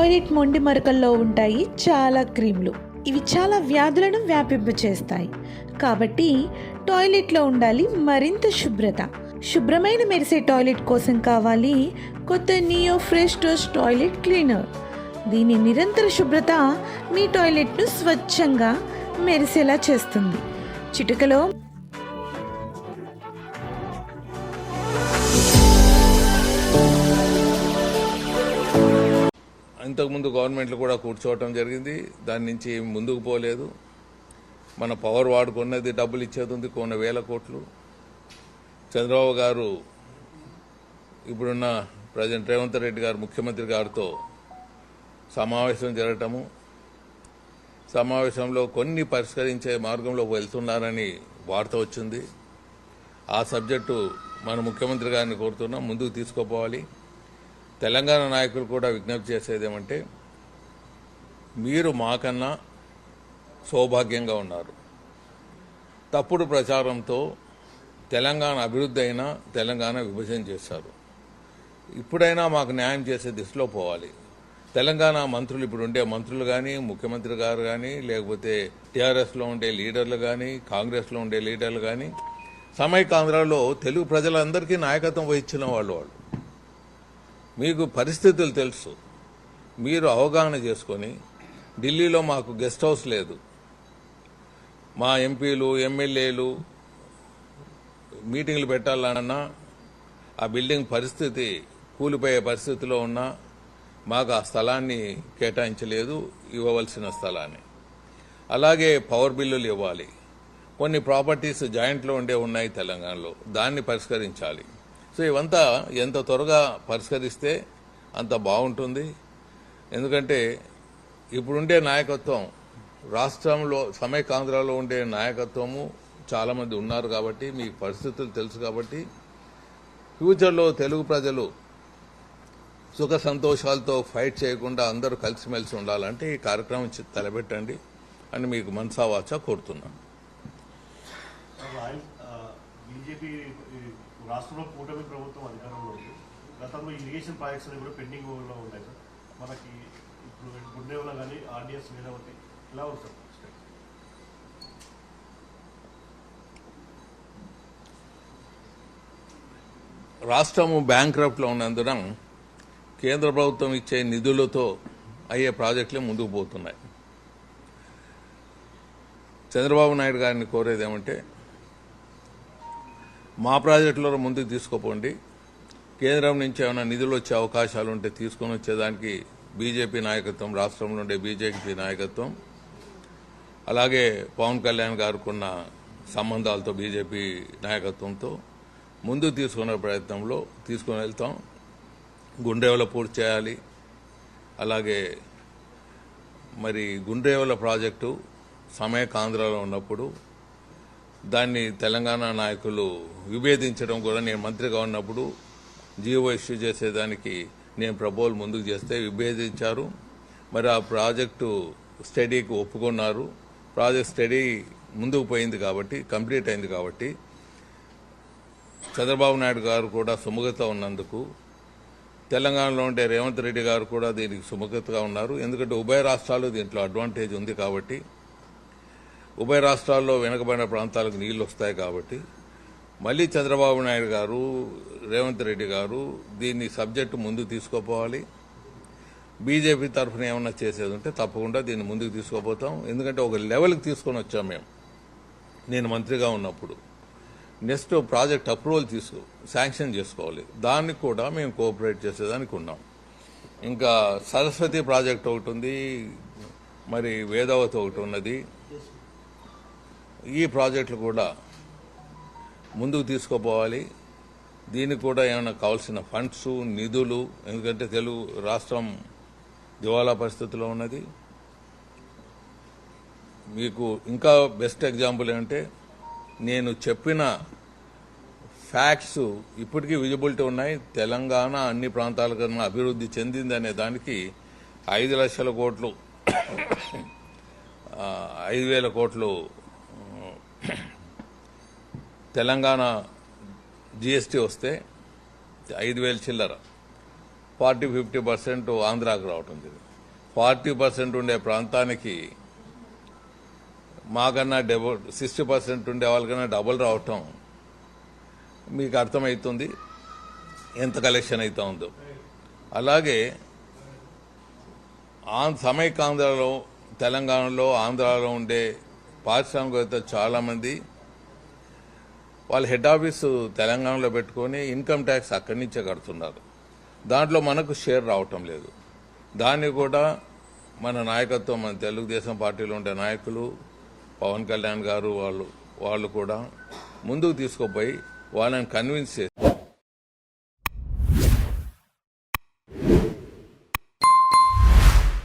Toilet మొండి మరకల్లో ఉంటాయి చాలా క్రీములు. ఇవి చాలా వ్యాధులను వ్యాపింపచేస్తాయి. కాబట్టి టాయిలెట్లో ఉండాలి మరింత శుభ్రత. శుభ్రమైన మెరిసే టాయిలెట్ కోసం కావాలి కొత్త neo fresh dose toilet cleaner. దీని నిరంతర శుభ్రత మీ టాయిలెట్ను స్వచ్ఛంగా మెరిసేలా చేస్తుంది. చిటికలో ఇంతకుముందు గవర్నమెంట్లు కూడా కూర్చోవటం జరిగింది. దాని నుంచి ఏమి ముందుకు పోలేదు. మన పవర్ వాడుకున్నది డబ్బులు ఇచ్చేది ఉంది కొన్ని వేల కోట్లు. చంద్రబాబు గారు ఇప్పుడున్న ప్రెసిడెంట్ రేవంత్ రెడ్డి గారు ముఖ్యమంత్రి గారితో సమావేశం జరగటము, సమావేశంలో కొన్ని పరిష్కరించే మార్గంలో వెళ్తున్నారని వార్త వచ్చింది. ఆ సబ్జెక్టు మన ముఖ్యమంత్రి గారిని కోరుతున్నాం, ముందుకు తీసుకుపోవాలి. తెలంగాణ నాయకులు కూడా విజ్ఞప్తి చేసేది ఏమంటే, మీరు మాకన్నా సౌభాగ్యంగా ఉన్నారు. తప్పుడు ప్రచారంతో తెలంగాణ అభివృద్ధి అయినా తెలంగాణ విభజన చేశారు. ఇప్పుడైనా మాకు న్యాయం చేసే దిశలో పోవాలి. తెలంగాణ మంత్రులు, ఇప్పుడు ఉండే మంత్రులు కానీ, ముఖ్యమంత్రి గారు కానీ, లేకపోతే టీఆర్ఎస్లో ఉండే లీడర్లు కానీ, కాంగ్రెస్లో ఉండే లీడర్లు కానీ, సమైకాంధ్రలో తెలుగు ప్రజలందరికీ నాయకత్వం వహించిన వాళ్ళు. మీకు పరిస్థితులు తెలుసు. మీరు అవగాహన చేసుకొని, ఢిల్లీలో మాకు గెస్ట్ హౌస్ లేదు, మా ఎంపీలు ఎమ్మెల్యేలు మీటింగ్లు పెట్టాలన్నా ఆ బిల్డింగ్ పరిస్థితి కూలిపోయే పరిస్థితిలో ఉన్నా మాకు ఆ స్థలాన్ని కేటాయించలేదు, ఇవ్వవలసిన స్థలాన్ని. అలాగే పవర్ బిల్లులు ఇవ్వాలి. కొన్ని ప్రాపర్టీస్ జాయింట్లో ఉన్నాయి తెలంగాణలో, దాన్ని పరిష్కరించాలి. సో ఇవంతా ఎంత త్వరగా పరిష్కరిస్తే అంత బాగుంటుంది. ఎందుకంటే ఇప్పుడుండే నాయకత్వం, రాష్ట్రంలో సమైకాంధ్రలో ఉండే నాయకత్వము చాలామంది ఉన్నారు కాబట్టి, మీ పరిస్థితులు తెలుసు కాబట్టి, ఫ్యూచర్లో తెలుగు ప్రజలు సుఖ సంతోషాలతో ఫైట్ చేయకుండా అందరూ కలిసిమెలిసి ఉండాలంటే ఈ కార్యక్రమం తలపెట్టండి అని మీకు మనసావాచా కోరుతున్నాను. రాష్ట్రంలో కూటమి ప్రభుత్వం అధికారంలో ఉంది. గతంలో ఇరిగేషన్ ప్రాజెక్ట్స్ కూడా పెండింగ్ లో ఉన్నాయి సార్. మనకి ఇప్పుడు గుండెవల కానీ ఆర్డిఎస్ వేదవతి ఎలా ఉంది సార్? రాష్ట్రము బ్యాంక్రప్ట్లో ఉన్నందున కేంద్ర ప్రభుత్వం ఇచ్చే నిధులతో అయ్యే ప్రాజెక్టులే ముందుకు పోతున్నాయి. చంద్రబాబు నాయుడు గారిని కోరేది ఏమంటే, మా ప్రాజెక్టులలో ముందుకు తీసుకుపోండి. కేంద్రం నుంచి ఏమైనా నిధులు వచ్చే అవకాశాలు ఉంటే తీసుకొని వచ్చేదానికి బీజేపీ నాయకత్వం, రాష్ట్రంలో ఉండే బీజేపీ నాయకత్వం, అలాగే పవన్ కళ్యాణ్ గారికి ఉన్న సంబంధాలతో బీజేపీ నాయకత్వంతో ముందుకు తీసుకునే ప్రయత్నంలో తీసుకుని వెళ్తాం. గుండ్రేవల పూర్తి చేయాలి. అలాగే మరి గుండ్రేవల ప్రాజెక్టు సమైకాంధ్రలో ఉన్నప్పుడు దాన్ని తెలంగాణ నాయకులు విభేదించడం కూడా, నేను మంత్రిగా ఉన్నప్పుడు జీవో ఇష్యూ చేసేదానికి నేను ప్రపోజల్ ముందుకు చేస్తే విభేదించారు. మరి ఆ ప్రాజెక్టు స్టడీకి ఒప్పుకున్నారు. ప్రాజెక్ట్ స్టడీ ముందుకు పోయింది కాబట్టి, కంప్లీట్ అయింది కాబట్టి, చంద్రబాబు నాయుడు గారు కూడా సుముఖత ఉన్నందుకు, తెలంగాణలో ఉండే రేవంత్ రెడ్డి గారు కూడా దీనికి సుముఖతగా ఉన్నారు. ఎందుకంటే ఉభయ రాష్ట్రాలు దీంట్లో అడ్వాంటేజ్ ఉంది కాబట్టి, ఉభయ రాష్ట్రాల్లో వెనుకబడిన ప్రాంతాలకు నీళ్లు వస్తాయి కాబట్టి, మళ్లీ చంద్రబాబు నాయుడు గారు, రేవంత్ రెడ్డి గారు దీన్ని సబ్జెక్టు ముందుకు తీసుకుపోవాలి. బీజేపీ తరఫున ఏమన్నా చేసేది ఉంటే తప్పకుండా దీన్ని ముందుకు తీసుకుపోతాం. ఎందుకంటే ఒక లెవెల్కి తీసుకొని వచ్చాం మేము, నేను మంత్రిగా ఉన్నప్పుడు. నెక్స్ట్ ప్రాజెక్ట్ అప్రూవల్ శాంక్షన్ చేసుకోవాలి. దానికి కూడా మేము కోఆపరేట్ చేసేదానికి ఉన్నాం. ఇంకా సరస్వతి ప్రాజెక్ట్ ఒకటి ఉంది, మరి వేదావతి ఒకటి ఉన్నది. ఈ ప్రాజెక్టులు కూడా ముందుకు తీసుకుపోవాలి. దీనికి కూడా ఏమైనా కావాల్సిన ఫండ్స్, నిధులు, ఎందుకంటే తెలుగు రాష్ట్రం దివాలా పరిస్థితిలో ఉన్నది. మీకు ఇంకా బెస్ట్ ఎగ్జాంపుల్ ఏంటంటే, నేను చెప్పిన ఫ్యాక్ట్స్ ఇప్పటికీ విజిబిలిటీ ఉన్నాయి. తెలంగాణ అన్ని ప్రాంతాల కన్నా అభివృద్ధి చెందిందనే దానికి 5 లక్షల కోట్లు, 5,000 కోట్లు తెలంగాణ జీఎస్టీ వస్తే 5,000 చిల్లర, 40-50% ఆంధ్రాకు రావటం జరిగింది. 40% ఉండే ప్రాంతానికి మాకన్నా 60% ఉండే వాళ్ళకన్నా డబుల్ రావటం మీకు అర్థమవుతుంది ఎంత కలెక్షన్ అవుతా ఉందో. అలాగే సమైకాంధ్రలో తెలంగాణలో ఆంధ్రాలో ఉండే పారిశ్రామికవేత్తలు చాలామంది వాళ్ళ హెడ్ ఆఫీసు తెలంగాణలో పెట్టుకొని ఇన్కమ్ ట్యాక్స్ అక్కడి నుంచే కడుతున్నారు. దాంట్లో మనకు షేర్ రావటం లేదు. దాన్ని కూడా మన నాయకత్వం, మన తెలుగుదేశం పార్టీలో ఉండే నాయకులు, పవన్ కళ్యాణ్ గారు వాళ్ళు కూడా ముందుకు తీసుకుపోయి వాళ్ళని కన్విన్స్ చేసి